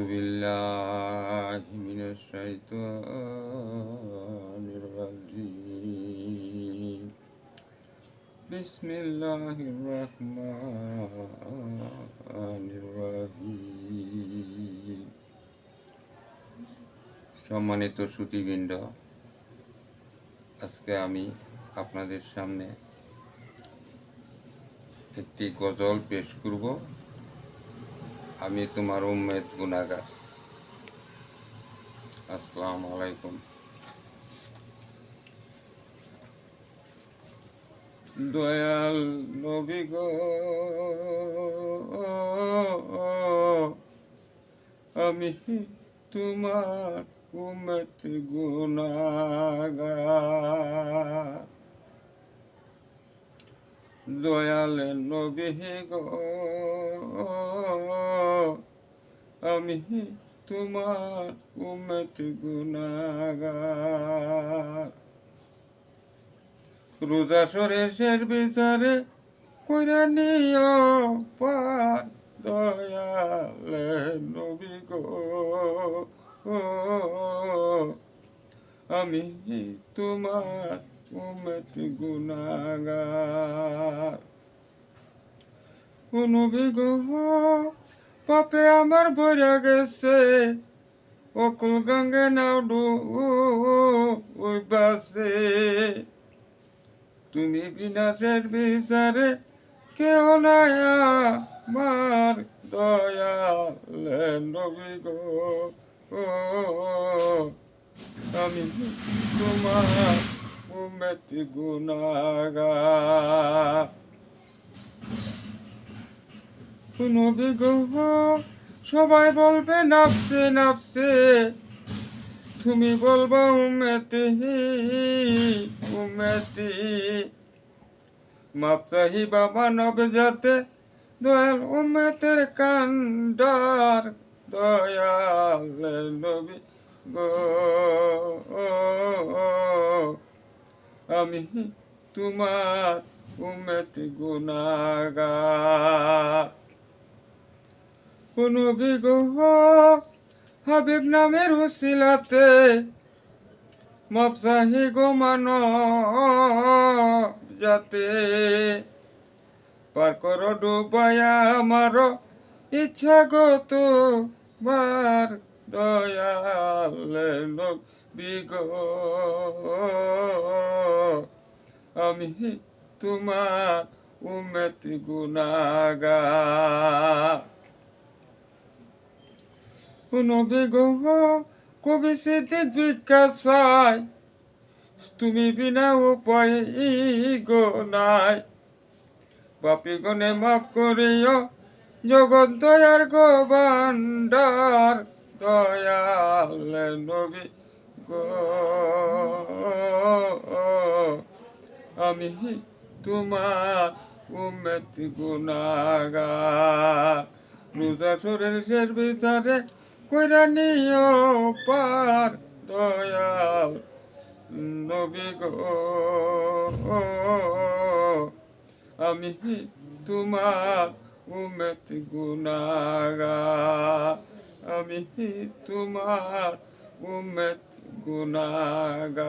بالله من الشيطان الرجيم بسم الله الرحمن الرحيم সম্মানিত শ্রোতৃবৃন্দ, আজকে আমি আপনাদের সামনে একটি গজল পেশ করব। আমি তোমার উম্মেদ গুনাহগার। আসসালামু আলাইকুম। দয়াল নবী গো, আমি তোমার উম্মেদ গুনাহগার। দয়াল নবী গো, আমি তোমার উম্মত গুনাহগার। রোজা সরেশের বিচারে কইরা নিও পার। দয়াল নবী গো, আমি তোমার উম্মত গুনাহগার। ও নবী গো, পাপে আমার ভরে গেছে, অকুল গঙ্গে নাও ডুবাছে। তুমি বিনাশের বিচারে কেউ নাই আমার। দয়াল নবী গো, আমি তোমার উম্মত গুনাহগার। নবী গো, সবাই বলবে নাফসে নাফসে, তুমি বলবা উম্মতি উম্মতি। মাপ চাহিবা মানব জাতে, দয়াল উম্মতের কান্ডার। দয়াল নবী গো, আমি তোমার উম্মত গুনাহগার। নবী গো, হাবিব নামের উসিলাতে মাপ চাহি গো মানব জাতে। পার করো ডুবায়া আমার ইচ্ছা গো তোমার। দয়াল নবী গো, আমি তোমার উম্মত গুনাহগার। নবী গো, কবি সিদ্দিক ভিক্ষা চাই, তুমি বিনা উপায় গো নাই। পাপী গনে মাফ করিও, জগৎ দয়ার গো ভান্ডার। দয়াল নবী গো, আমি তোমার উম্মত গুনাহগার। রোজা সরেশের বিচারে কইরা নিও পার। দয়াল নবী গো, আমি তোমার উম্মত গুনাহগার। আমি তোমার উম্মত গুনাহগার।